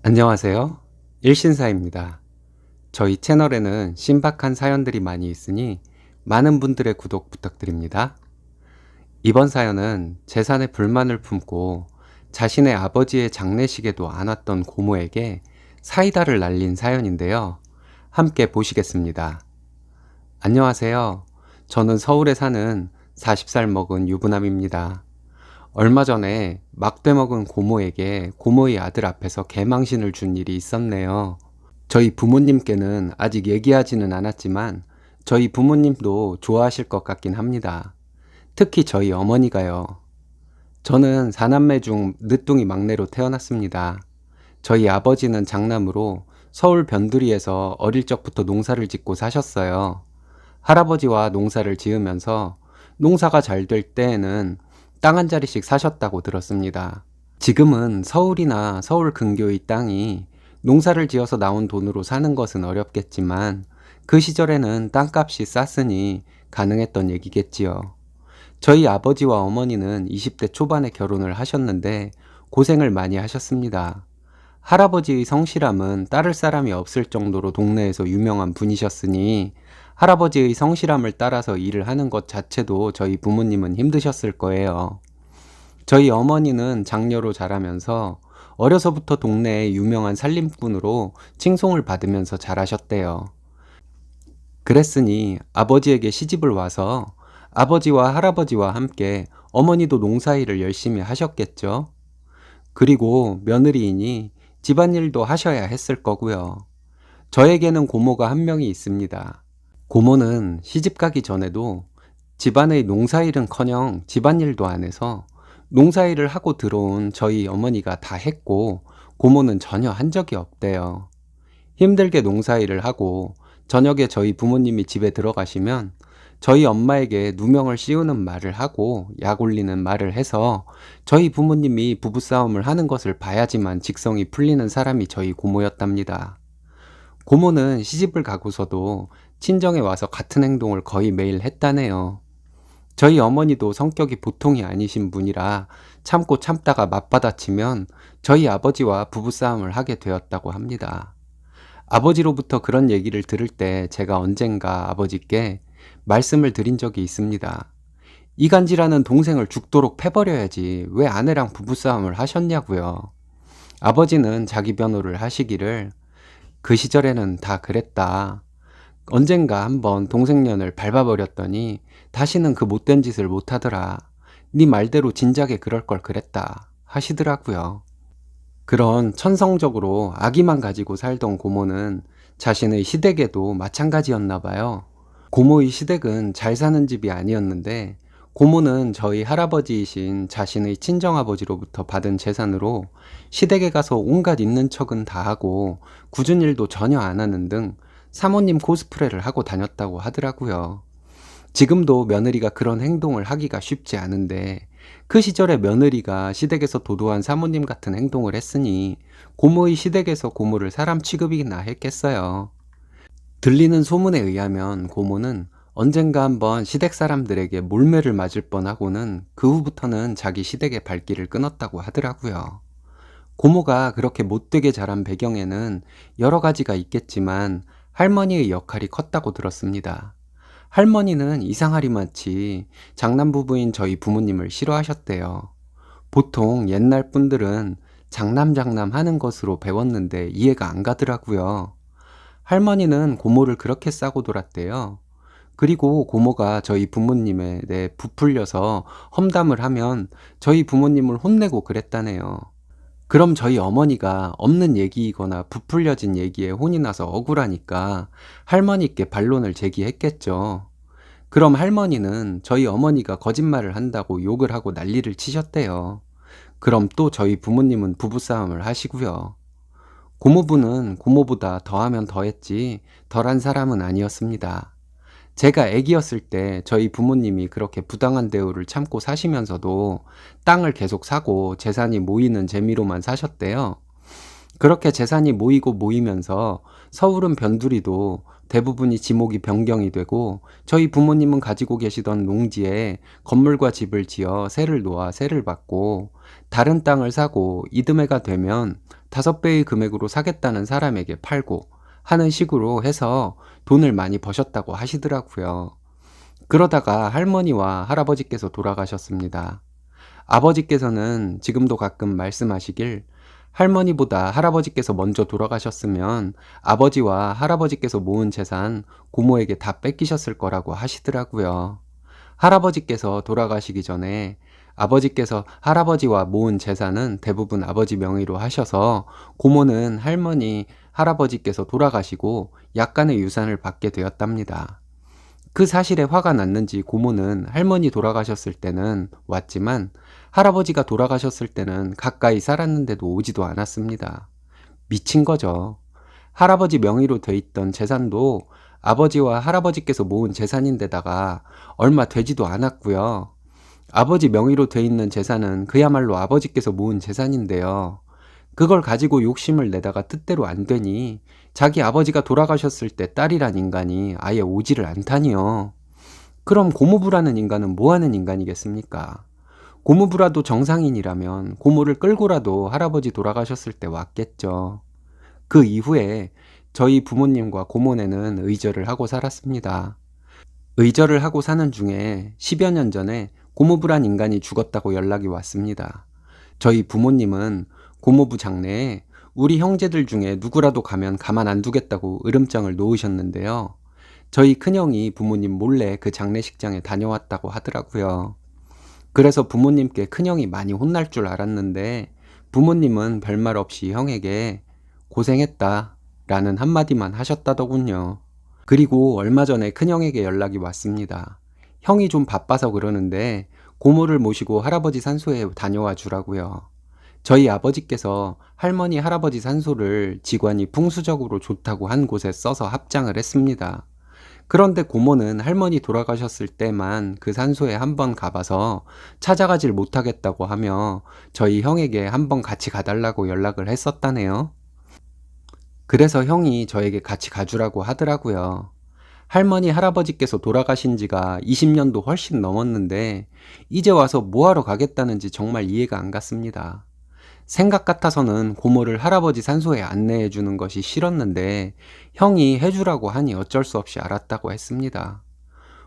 안녕하세요. 일신사입니다. 저희 채널에는 신박한 사연들이 많이 있으니 많은 분들의 구독 부탁드립니다. 이번 사연은 재산에 불만을 품고 자신의 아버지의 장례식에도 안 왔던 고모에게 사이다를 날린 사연인데요. 함께 보시겠습니다. 안녕하세요. 저는 서울에 사는 40살 먹은 유부남입니다. 얼마 전에 막대 먹은 고모에게 고모의 아들 앞에서 개망신을 준 일이 있었네요. 저희 부모님께는 아직 얘기하지는 않았지만 저희 부모님도 좋아하실 것 같긴 합니다. 특히 저희 어머니가요. 저는 4남매 중 늦둥이 막내로 태어났습니다. 저희 아버지는 장남으로 서울 변두리에서 어릴 적부터 농사를 짓고 사셨어요. 할아버지와 농사를 지으면서 농사가 잘 될 때에는 땅 한 자리씩 사셨다고 들었습니다. 지금은 서울이나 서울 근교의 땅이 농사를 지어서 나온 돈으로 사는 것은 어렵겠지만 그 시절에는 땅값이 쌌으니 가능했던 얘기겠지요. 저희 아버지와 어머니는 20대 초반에 결혼을 하셨는데 고생을 많이 하셨습니다. 할아버지의 성실함은 따를 사람이 없을 정도로 동네에서 유명한 분이셨으니 할아버지의 성실함을 따라서 일을 하는 것 자체도 저희 부모님은 힘드셨을 거예요. 저희 어머니는 장녀로 자라면서 어려서부터 동네의 유명한 살림꾼으로 칭송을 받으면서 자라셨대요. 그랬으니 아버지에게 시집을 와서 아버지와 할아버지와 함께 어머니도 농사일을 열심히 하셨겠죠. 그리고 며느리이니 집안일도 하셔야 했을 거고요. 저에게는 고모가 한 명이 있습니다. 고모는 시집 가기 전에도 집안의 농사일은커녕 집안일도 안 해서 농사일을 하고 들어온 저희 어머니가 다 했고 고모는 전혀 한 적이 없대요. 힘들게 농사일을 하고 저녁에 저희 부모님이 집에 들어가시면 저희 엄마에게 누명을 씌우는 말을 하고 약 올리는 말을 해서 저희 부모님이 부부싸움을 하는 것을 봐야지만 직성이 풀리는 사람이 저희 고모였답니다. 고모는 시집을 가고서도 친정에 와서 같은 행동을 거의 매일 했다네요. 저희 어머니도 성격이 보통이 아니신 분이라 참고 참다가 맞받아치면 저희 아버지와 부부싸움을 하게 되었다고 합니다. 아버지로부터 그런 얘기를 들을 때 제가 언젠가 아버지께 말씀을 드린 적이 있습니다. 이간질하는 동생을 죽도록 패버려야지 왜 아내랑 부부싸움을 하셨냐고요. 아버지는 자기 변호를 하시기를 그 시절에는 다 그랬다. 언젠가 한번 동생년을 밟아버렸더니 다시는 그 못된 짓을 못하더라. 네 말대로 진작에 그럴 걸 그랬다 하시더라고요. 그런 천성적으로 악의만 가지고 살던 고모는 자신의 시댁에도 마찬가지였나 봐요. 고모의 시댁은 잘 사는 집이 아니었는데 고모는 저희 할아버지이신 자신의 친정아버지로부터 받은 재산으로 시댁에 가서 온갖 있는 척은 다 하고 굳은 일도 전혀 안 하는 등 사모님 코스프레를 하고 다녔다고 하더라고요. 지금도 며느리가 그런 행동을 하기가 쉽지 않은데 그 시절에 며느리가 시댁에서 도도한 사모님 같은 행동을 했으니 고모의 시댁에서 고모를 사람 취급이나 했겠어요. 들리는 소문에 의하면 고모는 언젠가 한번 시댁 사람들에게 몰매를 맞을 뻔하고는 그 후부터는 자기 시댁의 발길을 끊었다고 하더라고요. 고모가 그렇게 못되게 자란 배경에는 여러 가지가 있겠지만 할머니의 역할이 컸다고 들었습니다. 할머니는 이상하리만치 장남부부인 저희 부모님을 싫어하셨대요. 보통 옛날 분들은 장남 하는 것으로 배웠는데 이해가 안 가더라고요. 할머니는 고모를 그렇게 싸고 돌았대요. 그리고 고모가 저희 부모님에 대해 부풀려서 험담을 하면 저희 부모님을 혼내고 그랬다네요. 그럼 저희 어머니가 없는 얘기이거나 부풀려진 얘기에 혼이 나서 억울하니까 할머니께 반론을 제기했겠죠. 그럼 할머니는 저희 어머니가 거짓말을 한다고 욕을 하고 난리를 치셨대요. 그럼 또 저희 부모님은 부부싸움을 하시고요. 고모부는 고모보다 더하면 더했지 덜한 사람은 아니었습니다. 제가 애기였을 때 저희 부모님이 그렇게 부당한 대우를 참고 사시면서도 땅을 계속 사고 재산이 모이는 재미로만 사셨대요. 그렇게 재산이 모이고 모이면서 서울은 변두리도 대부분이 지목이 변경이 되고 저희 부모님은 가지고 계시던 농지에 건물과 집을 지어 세를 놓아 세를 받고 다른 땅을 사고 이듬해가 되면 5배의 금액으로 사겠다는 사람에게 팔고 하는 식으로 해서 돈을 많이 버셨다고 하시더라고요. 그러다가 할머니와 할아버지께서 돌아가셨습니다. 아버지께서는 지금도 가끔 말씀하시길 할머니보다 할아버지께서 먼저 돌아가셨으면 아버지와 할아버지께서 모은 재산 고모에게 다 뺏기셨을 거라고 하시더라고요. 할아버지께서 돌아가시기 전에 아버지께서 할아버지와 모은 재산은 대부분 아버지 명의로 하셔서 고모는 할머니, 할아버지께서 돌아가시고 약간의 유산을 받게 되었답니다. 그 사실에 화가 났는지 고모는 할머니 돌아가셨을 때는 왔지만 할아버지가 돌아가셨을 때는 가까이 살았는데도 오지도 않았습니다. 미친 거죠. 할아버지 명의로 돼 있던 재산도 아버지와 할아버지께서 모은 재산인데다가 얼마 되지도 않았고요. 아버지 명의로 돼 있는 재산은 그야말로 아버지께서 모은 재산인데요. 그걸 가지고 욕심을 내다가 뜻대로 안 되니 자기 아버지가 돌아가셨을 때 딸이란 인간이 아예 오지를 않다니요. 그럼 고모부라는 인간은 뭐 하는 인간이겠습니까? 고모부라도 정상인이라면 고모를 끌고라도 할아버지 돌아가셨을 때 왔겠죠. 그 이후에 저희 부모님과 고모네는 의절을 하고 살았습니다. 의절을 하고 사는 중에 10여 년 전에 고모부란 인간이 죽었다고 연락이 왔습니다. 저희 부모님은 고모부 장례에 우리 형제들 중에 누구라도 가면 가만 안 두겠다고 으름장을 놓으셨는데요. 저희 큰형이 부모님 몰래 그 장례식장에 다녀왔다고 하더라고요. 그래서 부모님께 큰형이 많이 혼날 줄 알았는데 부모님은 별말 없이 형에게 고생했다 라는 한마디만 하셨다더군요. 그리고 얼마 전에 큰형에게 연락이 왔습니다. 형이 좀 바빠서 그러는데 고모를 모시고 할아버지 산소에 다녀와 주라고요. 저희 아버지께서 할머니 할아버지 산소를 직관이 풍수적으로 좋다고 한 곳에 써서 합장을 했습니다. 그런데 고모는 할머니 돌아가셨을 때만 그 산소에 한번 가봐서 찾아가질 못하겠다고 하며 저희 형에게 한번 같이 가달라고 연락을 했었다네요. 그래서 형이 저에게 같이 가주라고 하더라고요. 할머니 할아버지께서 돌아가신 지가 20년도 훨씬 넘었는데 이제 와서 뭐하러 가겠다는지 정말 이해가 안 갔습니다. 생각 같아서는 고모를 할아버지 산소에 안내해 주는 것이 싫었는데 형이 해주라고 하니 어쩔 수 없이 알았다고 했습니다.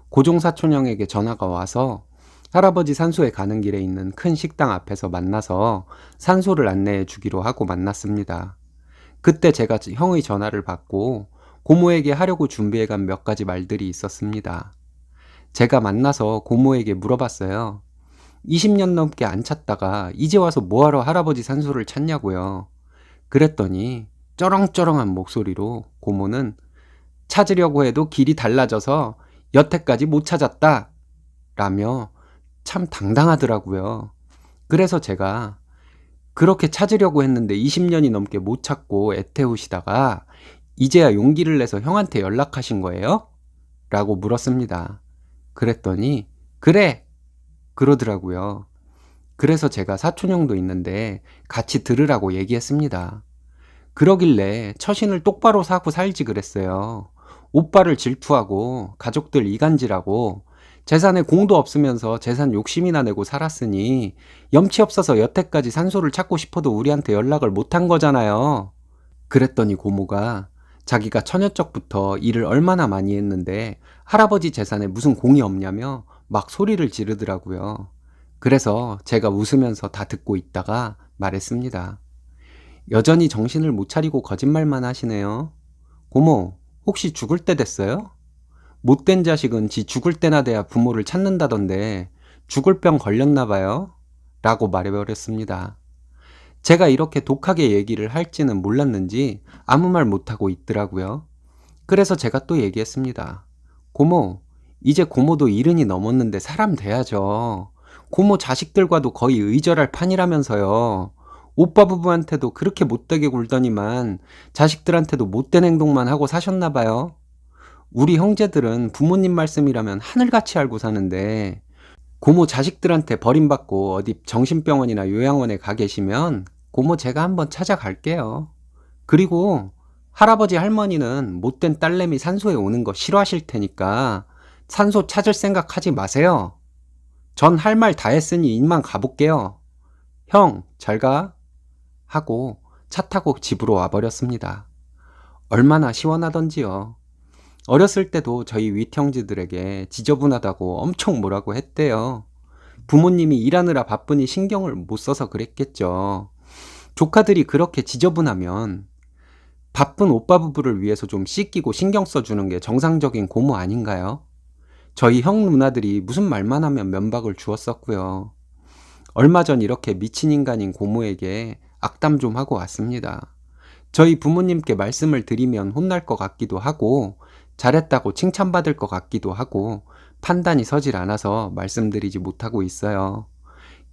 고종사촌 형에게 전화가 와서 할아버지 산소에 가는 길에 있는 큰 식당 앞에서 만나서 산소를 안내해 주기로 하고 만났습니다. 그때 제가 형의 전화를 받고 고모에게 하려고 준비해간 몇 가지 말들이 있었습니다. 제가 만나서 고모에게 물어봤어요. 20년 넘게 안 찾다가 이제 와서 뭐하러 할아버지 산소를 찾냐고요. 그랬더니 쩌렁쩌렁한 목소리로 고모는 찾으려고 해도 길이 달라져서 여태까지 못 찾았다 라며 참 당당하더라고요. 그래서 제가 그렇게 찾으려고 했는데 20년이 넘게 못 찾고 애태우시다가 이제야 용기를 내서 형한테 연락하신 거예요? 라고 물었습니다. 그랬더니 그래! 그러더라고요. 그래서 제가 사촌형도 있는데 같이 들으라고 얘기했습니다. 그러길래 처신을 똑바로 사고 살지 그랬어요. 오빠를 질투하고 가족들 이간질하고 재산에 공도 없으면서 재산 욕심이나 내고 살았으니 염치 없어서 여태까지 산소를 찾고 싶어도 우리한테 연락을 못한 거잖아요. 그랬더니 고모가 자기가 처녀적부터 일을 얼마나 많이 했는데 할아버지 재산에 무슨 공이 없냐며 막 소리를 지르더라고요. 그래서 제가 웃으면서 다 듣고 있다가 말했습니다. 여전히 정신을 못 차리고 거짓말만 하시네요. 고모, 혹시 죽을 때 됐어요? 못된 자식은 지 죽을 때나 돼야 부모를 찾는다던데 죽을 병 걸렸나 봐요? 라고 말해버렸습니다. 제가 이렇게 독하게 얘기를 할지는 몰랐는지 아무 말 못하고 있더라고요. 그래서 제가 또 얘기했습니다. 고모, 이제 고모도 70이 넘었는데 사람 돼야죠. 고모 자식들과도 거의 의절할 판이라면서요. 오빠 부부한테도 그렇게 못되게 굴더니만 자식들한테도 못된 행동만 하고 사셨나 봐요. 우리 형제들은 부모님 말씀이라면 하늘같이 알고 사는데 고모 자식들한테 버림받고 어디 정신병원이나 요양원에 가 계시면 고모 제가 한번 찾아갈게요. 그리고 할아버지 할머니는 못된 딸내미 산소에 오는 거 싫어하실 테니까 산소 찾을 생각 하지 마세요. 전 할 말 다 했으니 이만 가볼게요. 형, 잘 가. 하고 차 타고 집으로 와버렸습니다. 얼마나 시원하던지요. 어렸을 때도 저희 윗형제들에게 지저분하다고 엄청 뭐라고 했대요. 부모님이 일하느라 바쁘니 신경을 못 써서 그랬겠죠. 조카들이 그렇게 지저분하면 바쁜 오빠 부부를 위해서 좀 씻기고 신경 써주는 게 정상적인 고모 아닌가요? 저희 형 누나들이 무슨 말만 하면 면박을 주었었고요. 얼마 전 이렇게 미친 인간인 고모에게 악담 좀 하고 왔습니다. 저희 부모님께 말씀을 드리면 혼날 것 같기도 하고 잘했다고 칭찬받을 것 같기도 하고 판단이 서질 않아서 말씀드리지 못하고 있어요.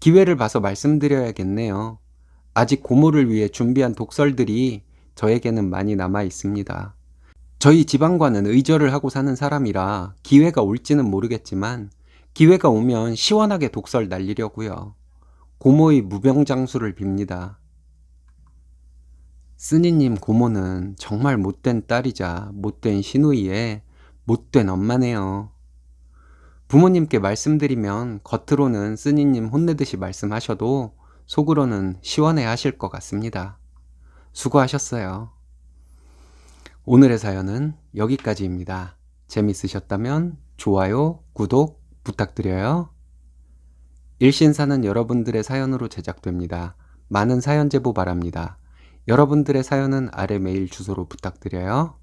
기회를 봐서 말씀드려야겠네요. 아직 고모를 위해 준비한 독설들이 저에게는 많이 남아 있습니다. 저희 집안과는 의절을 하고 사는 사람이라 기회가 올지는 모르겠지만 기회가 오면 시원하게 독설 날리려고요. 고모의 무병장수를 빕니다. 쓰니님 고모는 정말 못된 딸이자 못된 시누이에 못된 엄마네요. 부모님께 말씀드리면 겉으로는 쓰니님 혼내듯이 말씀하셔도 속으로는 시원해 하실 것 같습니다. 수고하셨어요. 오늘의 사연은 여기까지입니다. 재밌으셨다면 좋아요, 구독 부탁드려요. 일신 사는 여러분들의 사연으로 제작됩니다. 많은 사연 제보 바랍니다. 여러분들의 사연은 아래 메일 주소로 부탁드려요.